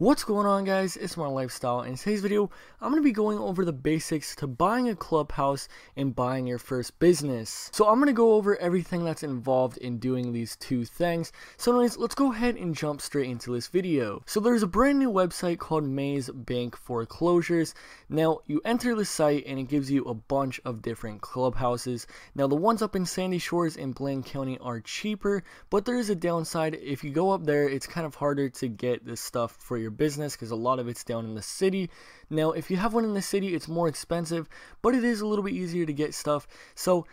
What's going on, guys? It's my lifestyle. In today's video, I'm going to be going over the basics to buying a clubhouse and buying your first business. So I'm going to go over everything that's involved in doing these two things. So anyways, let's go ahead and jump straight into this video. So there's a brand new website called Maze Bank Foreclosures. Now you enter the site and it gives you a bunch of different clubhouses. Now the ones up in Sandy Shores and Blaine County are cheaper, but there is a downside. If you go up there, it's kind of harder to get this stuff for your business because a lot of it's down in the city. Now if you have one in the city, it's more expensive, but it is a little bit easier to get stuff. So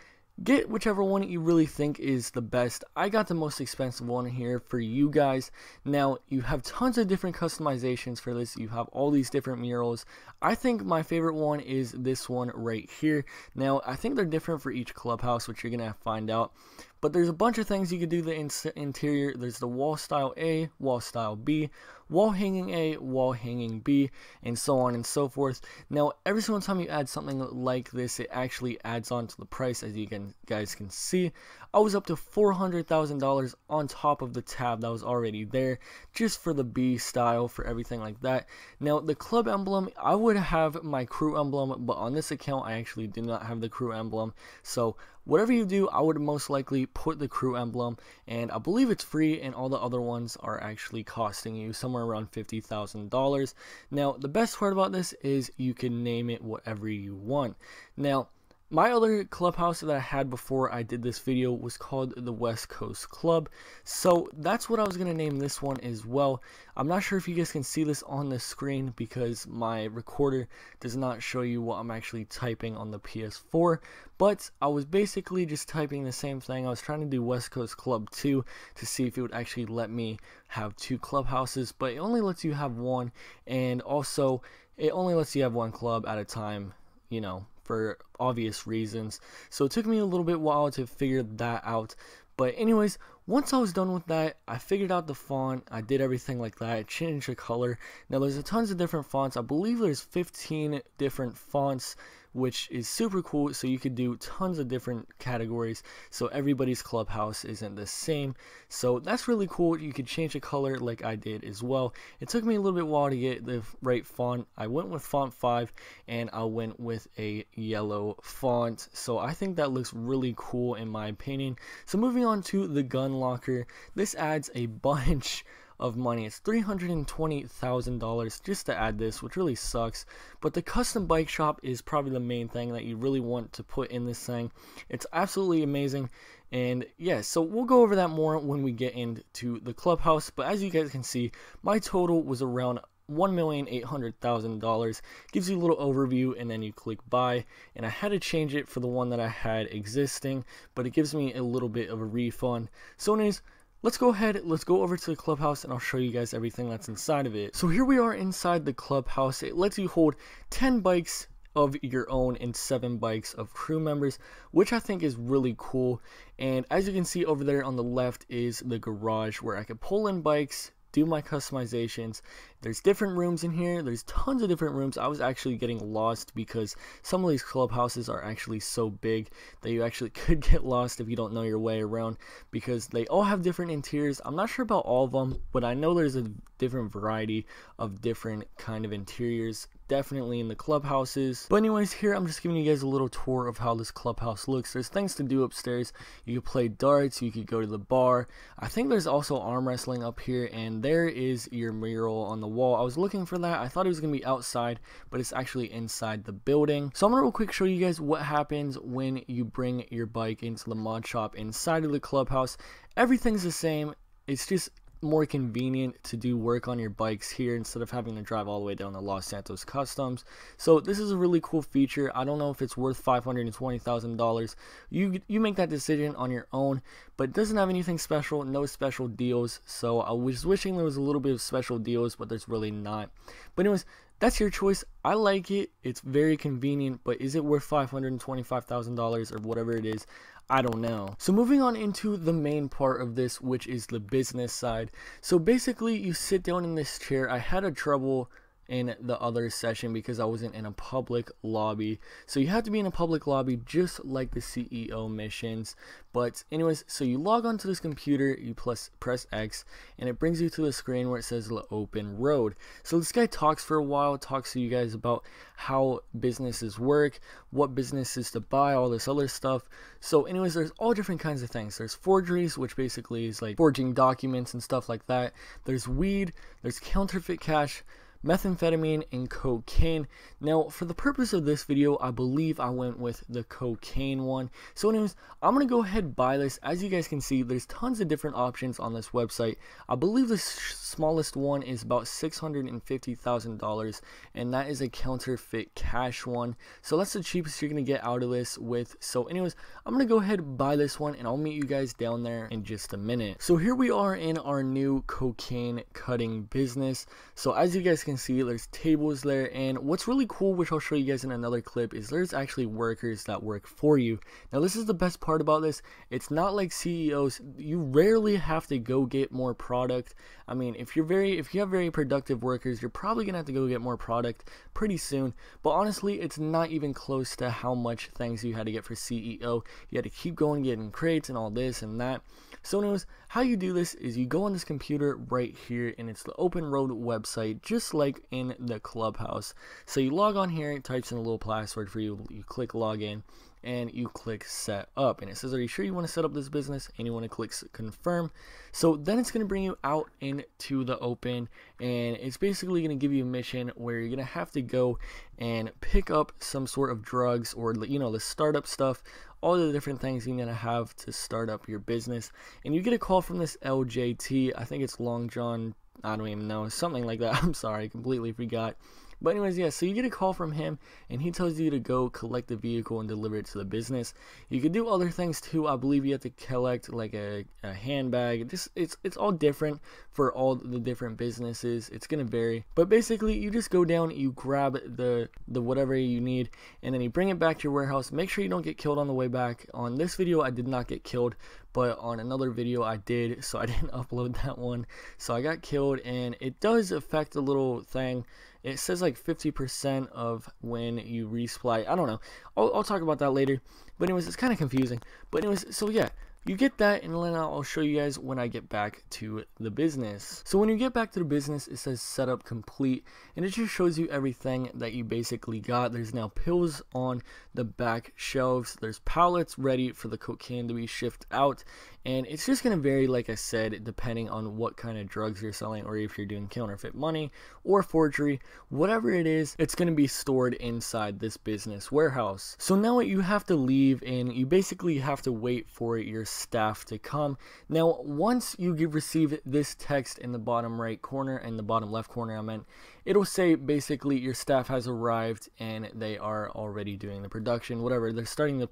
get whichever one you really think is the best. I got the most expensive one here for you guys. Now you have tons of different customizations for this. You have all these different murals. I think my favorite one is this one right here. Now I think they're different for each clubhouse, which you're gonna find out. But there's a bunch of things you could do the interior. There's the wall style A, wall style B, wall hanging A, wall hanging B, and so on and so forth. Now, every single time you add something like this, it actually adds on to the price, as you guys can see. I was up to $400,000 on top of the tab that was already there, just for the B style, for everything like that. Now, the club emblem, I would have my crew emblem, but on this account, I actually do not have the crew emblem. So whatever you do, I would most likely put the crew emblem, and I believe it's free, and all the other ones are actually costing you somewhere around $50,000. Now, the best part about this is you can name it whatever you want. Now, my other clubhouse that I had before I did this video was called the West Coast Club. So that's what I was going to name this one as well. I'm not sure if you guys can see this on the screen because my recorder does not show you what I'm actually typing on the PS4. But I was basically just typing the same thing. I was trying to do West Coast Club 2 to see if it would actually let me have two clubhouses. But it only lets you have one. And also, it only lets you have one club at a time, you know, for obvious reasons. So it took me a little bit while to figure that out. But anyways, once I was done with that, I figured out the font. I did everything like that. I changed the color. Now there's a tons of different fonts. I believe there's 15 different fonts, which is super cool. So you could do tons of different categories. So everybody's clubhouse isn't the same. So that's really cool. You could change the color like I did as well. It took me a little bit while to get the right font. I went with font 5 and I went with a yellow font. So I think that looks really cool in my opinion. So moving on to the gun locker. This adds a bunch of money. It's $320,000 just to add this, which really sucks. But the custom bike shop is probably the main thing that you really want to put in this thing. It's absolutely amazing. And yeah, so we'll go over that more when we get into the clubhouse. But as you guys can see, my total was around $1,800,000. Gives you a little overview and then you click buy, and I had to change it for the one that I had existing, but it gives me a little bit of a refund. So anyways, let's go ahead, let's go over to the clubhouse and I'll show you guys everything that's inside of it. So here we are inside the clubhouse. It lets you hold 10 bikes of your own and 7 bikes of crew members, which I think is really cool. And as you can see over there on the left is the garage where I could pull in bikes, do my customizations. There's different rooms in here. There's tons of different rooms. I was actually getting lost because some of these clubhouses are actually so big that you actually could get lost if you don't know your way around, because they all have different interiors. I'm not sure about all of them, but I know there's a different variety of different kind of interiors definitely in the clubhouses. But anyways, here I'm just giving you guys a little tour of how this clubhouse looks. There's things to do upstairs. You could play darts, you could go to the bar. I think there's also arm wrestling up here, and there is your mural on the wall. I was looking for that. I thought it was gonna be outside, but it's actually inside the building. So I'm gonna real quick show you guys what happens when you bring your bike into the mod shop inside of the clubhouse. Everything's the same. It's just more convenient to do work on your bikes here instead of having to drive all the way down to Los Santos Customs. So this is a really cool feature. I don't know if it's worth $520,000. You make that decision on your own, but it doesn't have anything special, no special deals. So I was wishing there was a little bit of special deals, but there's really not. But anyways, that's your choice. I like it. It's very convenient, but is it worth $525,000 or whatever it is? I don't know. So moving on into the main part of this, which is the business side. So basically you sit down in this chair. I had a trouble in the other session because I wasn't in a public lobby. So you have to be in a public lobby just like the CEO missions. But anyways, so you log onto this computer, you press X, and it brings you to the screen where it says the open road. So this guy talks for a while, talks to you guys about how businesses work, what businesses to buy, all this other stuff. So anyways, there's all different kinds of things. There's forgeries, which basically is like forging documents and stuff like that. There's weed, there's counterfeit cash, methamphetamine, and cocaine. Now, for the purpose of this video, I believe I went with the cocaine one. So anyways, I'm going to go ahead and buy this. As you guys can see, there's tons of different options on this website. I believe the smallest one is about $650,000, and that is a counterfeit cash one. So that's the cheapest you're going to get out of this with. So anyways, I'm going to go ahead and buy this one, and I'll meet you guys down there in just a minute. So here we are in our new cocaine cutting business. So as you guys can see, there's tables there, and what's really cool, which I'll show you guys in another clip, is there's actually workers that work for you. Now this is the best part about this. It's not like CEOs. You rarely have to go get more product. I mean, if you have very productive workers, you're probably gonna have to go get more product pretty soon. But honestly, it's not even close to how much things you had to get for CEO. You had to keep going getting crates and all this and that. So anyways, how you do this is you go on this computer right here, and it's the Open Road website, just like in the Clubhouse. So you log on here, it types in a little password for you, you click login, and you click set up, and it says, are you sure you want to set up this business? And you want to click confirm. So then it's going to bring you out into the open, and it's basically going to give you a mission where you're going to have to go and pick up some sort of drugs, or the startup stuff, all the different things you're going to have to start up your business. And you get a call from this LJT, I think it's Long John, I don't even know, something like that. I'm sorry, I completely forgot. But anyways, yeah, so you get a call from him, and he tells you to go collect the vehicle and deliver it to the business. You can do other things too. I believe you have to collect like a handbag. It's all different for all the different businesses. It's gonna vary, but basically you just go down, you grab the whatever you need, and then you bring it back to your warehouse. Make sure you don't get killed on the way back. On this video, I did not get killed, but on another video I did, so I didn't upload that one. So I got killed, and it does affect a little thing. It says like 50% of when you resupply. I don't know. I'll talk about that later. But anyways, it's kind of confusing. But anyways, so yeah. You get that, and then I'll show you guys when I get back to the business. So when you get back to the business, it says setup complete, and it just shows you everything that you basically got. There's now pills on the back shelves. There's pallets ready for the cocaine to be shipped out, and it's just going to vary, like I said, depending on what kind of drugs you're selling, or if you're doing counterfeit money or forgery. Whatever it is, it's going to be stored inside this business warehouse. So now you have to leave, and you basically have to wait for your staff to come. Now once you receive this text in the bottom right corner, and the bottom left corner I meant, it'll say basically your staff has arrived and they are already doing the production, whatever, they're starting to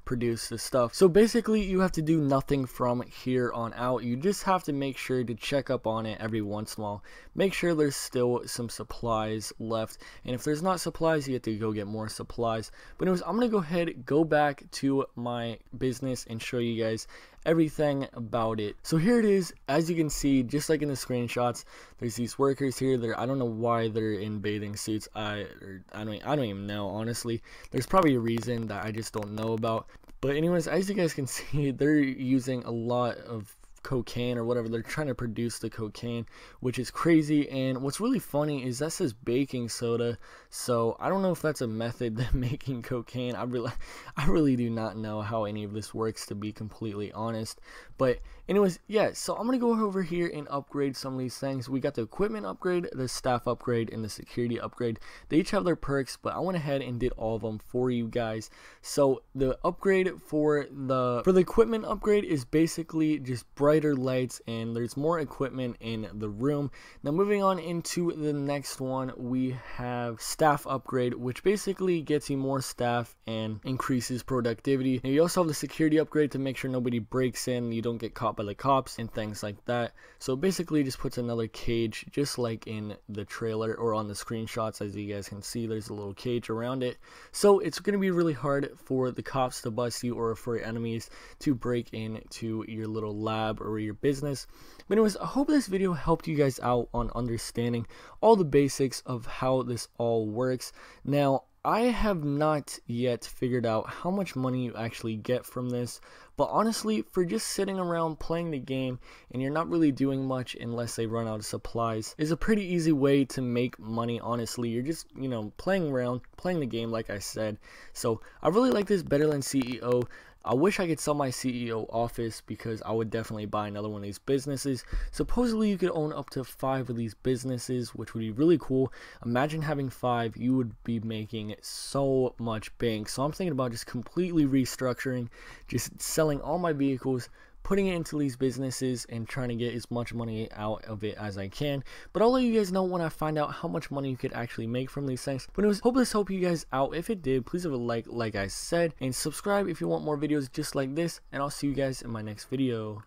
produce the stuff. So basically you have to do nothing from here on out. You just have to make sure to check up on it every once in a while, make sure there's still some supplies left, and if there's not supplies, you have to go get more supplies. But anyways, I'm gonna go ahead, go back to my business and show you guys everything about it. So here it is. As you can see, just like in the screenshots, there's these workers here. I don't know why they're in bathing suits. I don't even know, honestly. There's probably a reason that I just don't know about. But anyways, as you guys can see, they're using a lot of cocaine or whatever. They're trying to produce the cocaine, which is crazy. And what's really funny is that says baking soda, so I don't know if that's a method to making cocaine. I really do not know how any of this works, to be completely honest. But anyways, yeah, so I'm gonna go over here and upgrade some of these things. We got the equipment upgrade, the staff upgrade, and the security upgrade. They each have their perks, but I went ahead and did all of them for you guys. So the upgrade for the equipment upgrade is basically just brighter lights, and there's more equipment in the room. Now moving on into the next one, we have staff upgrade, which basically gets you more staff and increases productivity. Now you also have the security upgrade to make sure nobody breaks in, you don't get caught by the cops and things like that. So basically just puts another cage, just like in the trailer or on the screenshots. As you guys can see, there's a little cage around it, so it's going to be really hard for the cops to bust you, or for your enemies to break into your little lab or your business. But anyways, I hope this video helped you guys out on understanding all the basics of how this all works. Now, I have not yet figured out how much money you actually get from this, but honestly, for just sitting around playing the game and you're not really doing much unless they run out of supplies, is a pretty easy way to make money. Honestly, you're just, playing around, playing the game like I said. So I really like this better than CEO. I wish I could sell my CEO office because I would definitely buy another one of these businesses. Supposedly you could own up to 5 of these businesses, which would be really cool. Imagine having 5, you would be making so much bank. So I'm thinking about just completely restructuring, just selling all my vehicles, putting it into these businesses and trying to get as much money out of it as I can. But I'll let you guys know when I find out how much money you could actually make from these things. But anyways, hope this helped you guys out. If it did, please have a like I said, and subscribe if you want more videos just like this, and I'll see you guys in my next video.